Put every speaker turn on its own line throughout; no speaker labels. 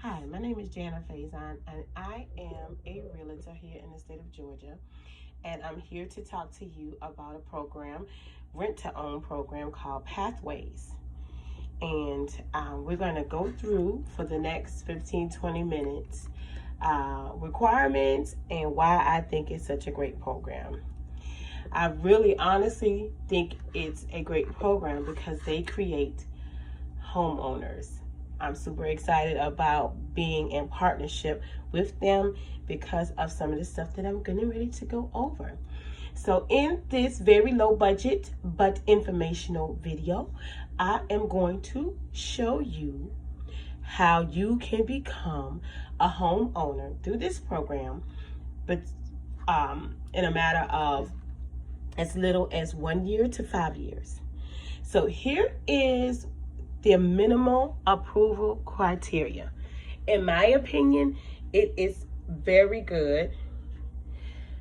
Hi, my name is Jana Faison, and I am a realtor here in the state of Georgia. And I'm here to talk to you about a program, rent to own program called Pathways. And we're going to go through for the next 15-20 minutes requirements and why I think it's such a great program. I really honestly think it's a great program because they create homeowners. I'm super excited about being in partnership with them because of some of the stuff that I'm getting ready to go over. So in this very low budget but informational video, I am going to show you how you can become a homeowner through this program, but in a matter of as little as 1 year to 5 years. So here is the minimal approval criteria. In my opinion, it is very good.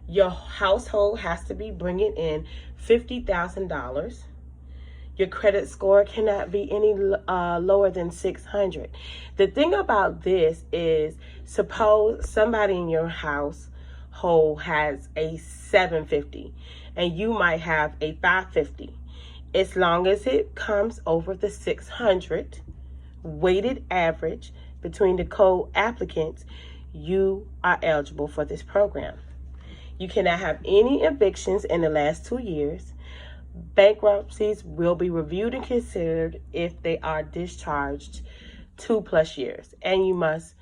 Your household has to be bringing in $50,000. Your credit score cannot be any lower than 600. The thing about this is, suppose somebody in your household has a 750 and you might have a 550. As long as it comes over the 600 weighted average between the co-applicants, you are eligible for this program. You cannot have any evictions in the last 2 years. Bankruptcies will be reviewed and considered if they are discharged 2+ years, and you must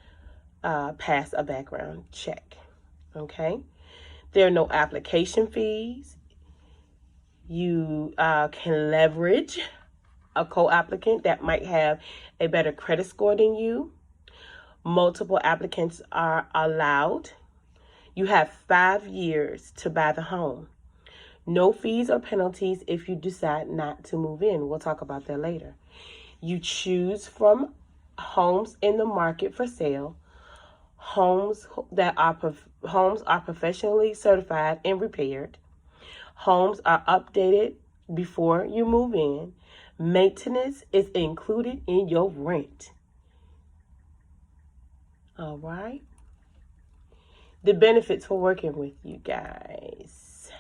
pass a background check. Okay? There are no application fees. You can leverage a co-applicant that might have a better credit score than you. Multiple applicants are allowed. You have 5 years to buy the home. No fees or penalties if you decide not to move in. We'll talk about that later. You choose from homes in the market for sale. Homes are professionally certified and repaired. Homes are updated before you move in. Maintenance is included in your rent. All right. The benefits for working with you guys.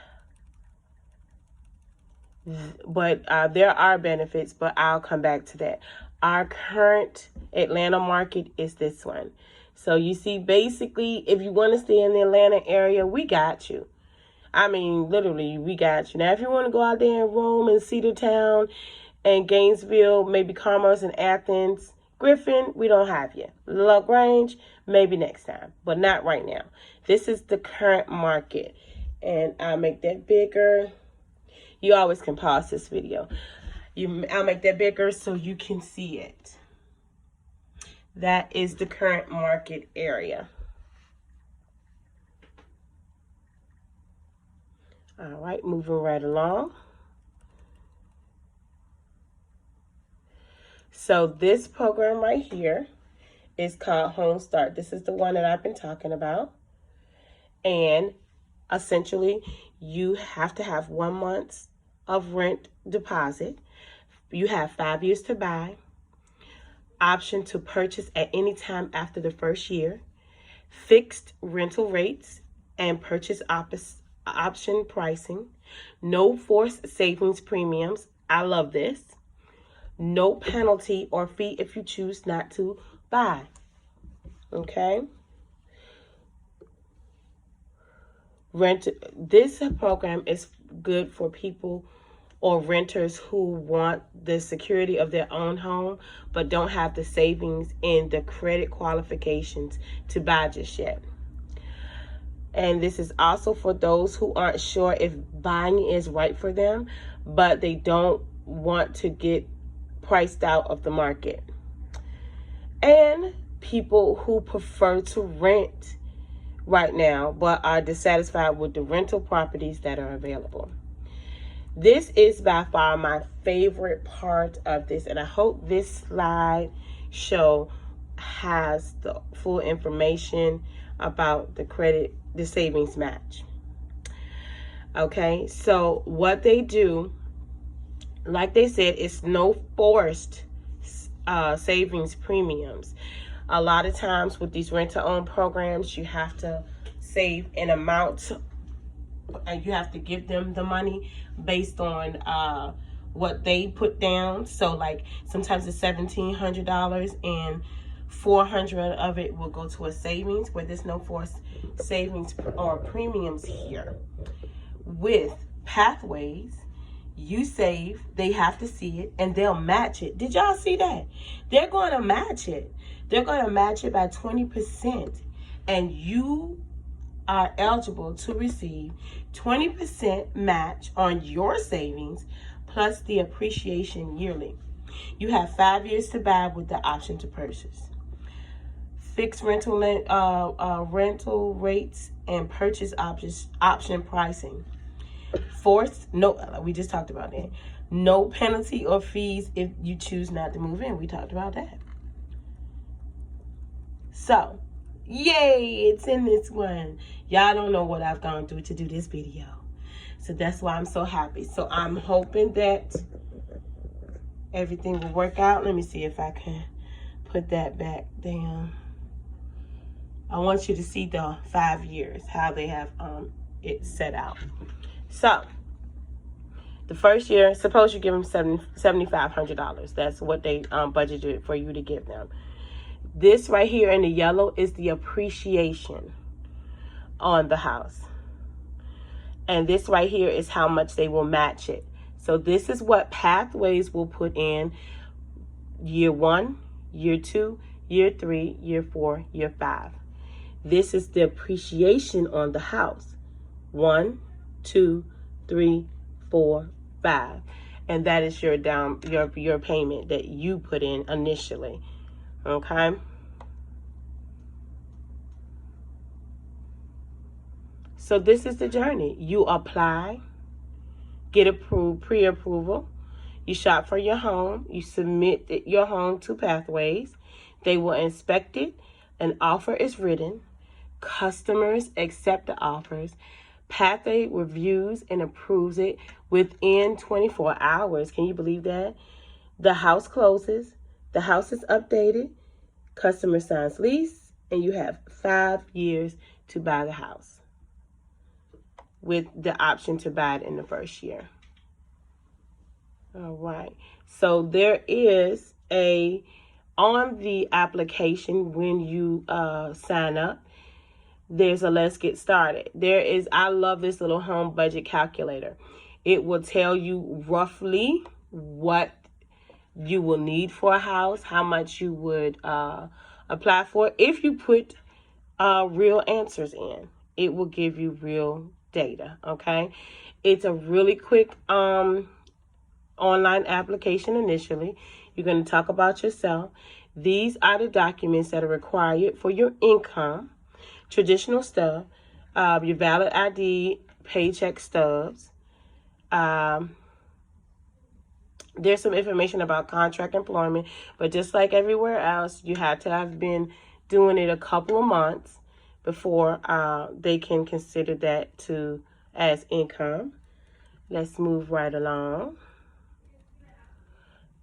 But there are benefits, but I'll come back to that. Our current Atlanta market is this one. So you see, basically, if you want to stay in the Atlanta area, we got you. I mean, literally, we got you. Now, if you want to go out there and roam in Cedartown and Gainesville, maybe Commerce and Athens, Griffin, we don't have you. LaGrange, maybe next time, but not right now. This is the current market. And I'll make that bigger. You always can pause this video. I'll make that bigger so you can see it. That is the current market area. All right, moving right along. So this program right here is called Home Start. This is the one that I've been talking about. And essentially, you have to have 1 month of rent deposit. You have 5 years to buy. Option to purchase at any time after the first year. Fixed rental rates and purchase option pricing. No forced savings premiums. I love this. No penalty or fee if you choose not to buy. Okay? This program is good for people or renters who want the security of their own home but don't have the savings and the credit qualifications to buy just yet. And this is also for those who aren't sure if buying is right for them, but they don't want to get priced out of the market. And people who prefer to rent right now but are dissatisfied with the rental properties that are available. This is by far my favorite part of this, and I hope this slide show has the full information about the savings match. Okay, so what they do, like they said, it's no forced savings premiums. A lot of times with these rent-to-own programs, you have to save an amount and you have to give them the money based on what they put down. So like sometimes it's $1,700 and $400 of it will go to a savings, where there's no forced savings or premiums here. With Pathways, you save, they have to see it, and they'll match it. Did y'all see that? They're going to match it. They're going to match it by 20%, and you are eligible to receive 20% match on your savings plus the appreciation yearly. You have 5 years to buy with the option to purchase. Fixed rental rates and purchase option pricing. We just talked about that. No penalty or fees if you choose not to move in. We talked about that. So, yay, it's in this one. Y'all don't know what I've gone through to do this video. So that's why I'm so happy. So I'm hoping that everything will work out. Let me see if I can put that back down. I want you to see the 5 years, how they have it set out. So, the first year, suppose you give them $7,500. That's what they budgeted for you to give them. This right here in the yellow is the appreciation on the house. And this right here is how much they will match it. So this is what Pathways will put in year 1, year 2, year 3, year 4, year 5. This is the appreciation on the house. 1, 2, 3, 4, 5. And that is your your payment that you put in initially. Okay? So this is the journey. You apply, get approved, pre-approval. You shop for your home. You submit your home to Pathways. They will inspect it. An offer is written. Customers accept the offers. Pathway reviews and approves it within 24 hours. Can you believe that? The house closes. The house is updated. Customer signs lease. And you have 5 years to buy the house, with the option to buy it in the first year. All right. So there is on the application when you sign up, there's a let's get started. I love this little home budget calculator. It will tell you roughly what you will need for a house, how much you would apply for. If you put real answers in, it will give you real data. Okay, it's a really quick online application. Initially, you're going to talk about yourself. These are the documents that are required for your income, traditional stuff, your valid ID, paycheck stubs. There's some information about contract employment, but just like everywhere else, you have to have been doing it a couple of months before they can consider that as income. Let's move right along.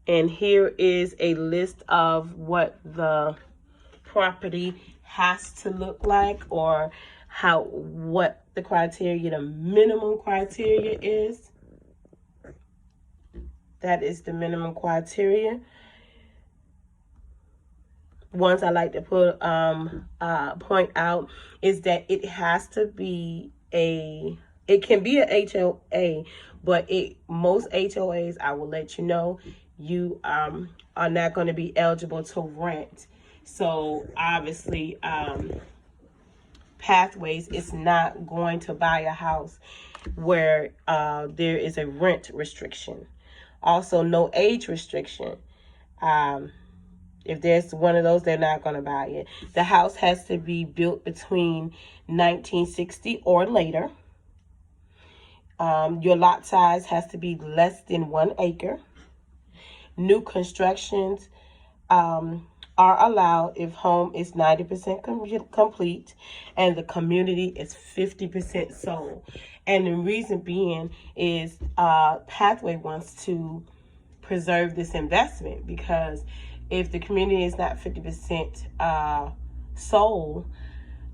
And here is a list of what the property has to look like, or what the criteria, the minimum criteria is. That is the minimum criteria. Ones I like to point out is that it has to be it can be a HOA, but most HOAs, I will let you know, you are not going to be eligible to rent. So obviously, Pathways is not going to buy a house where there is a rent restriction. Also, no age restriction. If there's one of those, they're not going to buy it. The house has to be built between 1960 or later. Your lot size has to be less than 1 acre. New constructions are allowed if home is 90% complete and the community is 50% sold. And the reason being is Pathway wants to preserve this investment, because if the community is not 50% sold,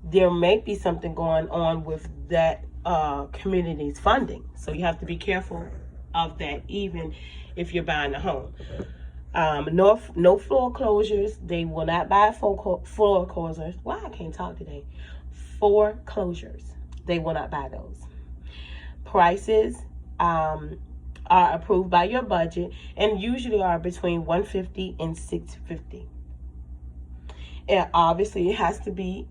there may be something going on with that community's funding. So you have to be careful of that, even if you're buying a home. No floor closures. They will not buy floor closures. Why I can't talk today? Foreclosures. They will not buy those. Prices are approved by your budget and usually are between $150 and $650. And obviously it has to be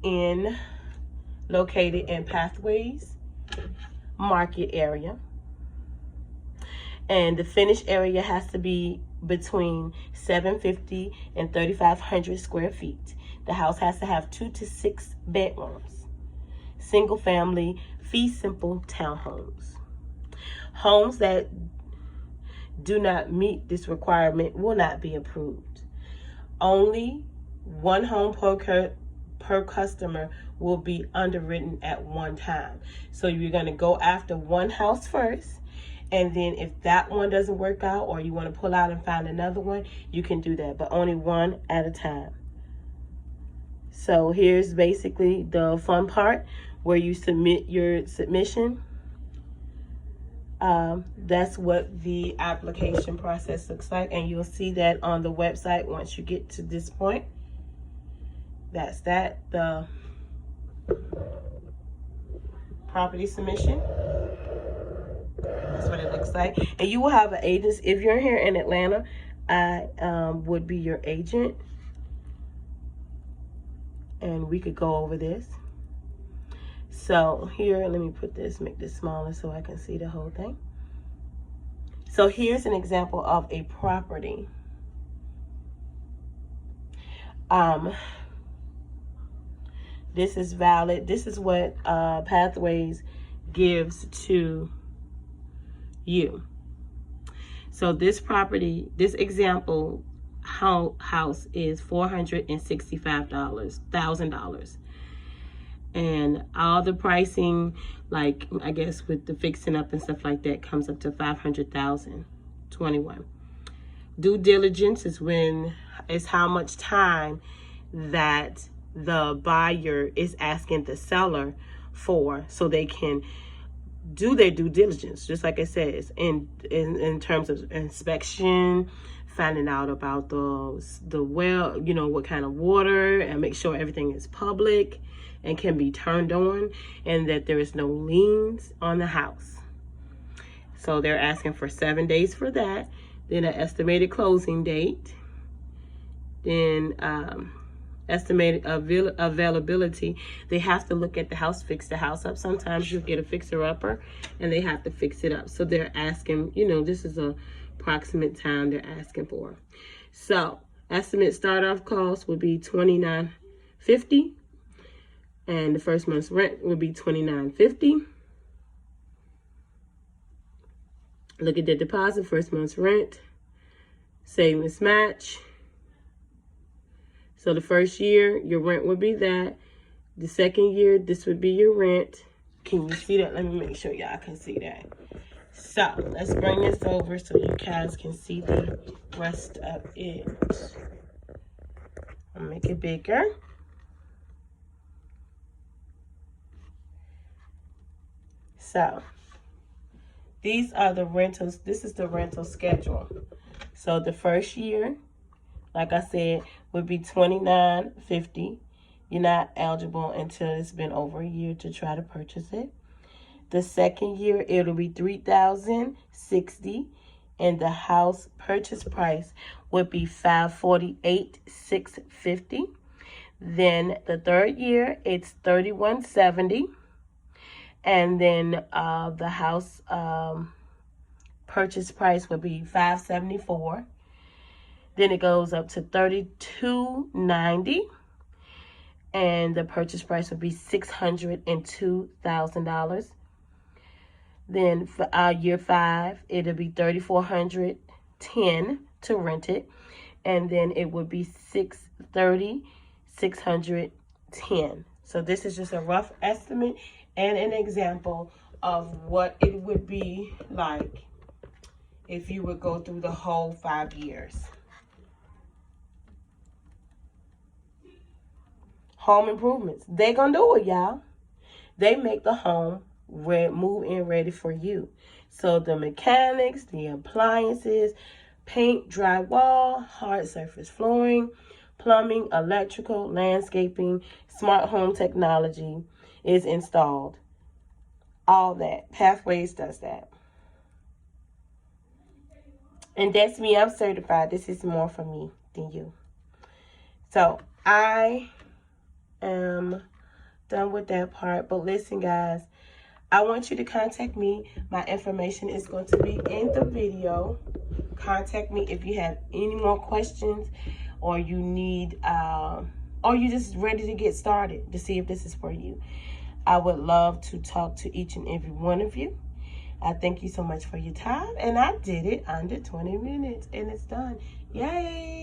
located in Pathways market area. And the finished area has to be between 750 and 3,500 square feet. The house has to have 2 to 6 bedrooms. Single family, fee simple townhomes. Homes that do not meet this requirement will not be approved. Only one home per customer will be underwritten at one time. So you're going to go after one house first, and then if that one doesn't work out or you want to pull out and find another one, you can do that, but only one at a time. So here's basically the fun part where you submit your submission. That's what the application process looks like, and you'll see that on the website once you get to this point. That's the property submission. That's what it looks like. And you will have an agent. If you're here in Atlanta, I would be your agent, and we could go over this. So here, let me put this, make this smaller so I can see the whole thing. So here's an example of a property. This is valid. This is what Pathways gives to you. So this property, this example house is $465,000. And all the pricing, like I guess with the fixing up and stuff like that, comes up to $500,021. Due diligence is how much time that the buyer is asking the seller for, so they can do their due diligence, just like it says, in terms of inspection, finding out about the well, what kind of water, and make sure everything is public and can be turned on, and that there is no liens on the house. So they're asking for 7 days for that, then an estimated closing date, then estimated availability. They have to look at the house, fix the house up. Sometimes you get a fixer-upper and they have to fix it up. So they're asking, this is a approximate time they're asking for. So estimate start-off cost would be $29.50, and the first month's rent would be $29.50. Look at the deposit, first month's rent, savings match. So the first year, your rent would be that. The second year, this would be your rent. Can you see that? Let me make sure y'all can see that. So let's bring this over so you guys can see the rest of it. I'll make it bigger. So these are the rentals. This is the rental schedule. So the first year, like I said, would be $29.50. You're not eligible until it's been over a year to try to purchase it. The second year, it'll be $3,060, and the house purchase price would be $548,650. Then the third year, it's $3,170, and then the house purchase price would be $574. Then it goes up to $3,290, and the purchase price would be $602,000. Then for year 5, it'll be $3,410 to rent it, and then it would be $610. So this is just a rough estimate and an example of what it would be like if you would go through the whole 5 years. home improvements. They gonna do it, y'all. They make the home move-in ready for you. So the mechanics, the appliances, paint, drywall, hard surface flooring, plumbing, electrical, landscaping, smart home technology is installed. All that. Pathways does that. And that's me. I'm certified. This is more for me than you. So I am done with that part. But listen, guys, I want you to contact me. My information is going to be in the video. Contact me if you have any more questions, or you need or you just ready to get started to see if this is for you. I would love to talk to each and every one of you. I thank you so much for your time, and I did it under 20 minutes, and it's done. Yay!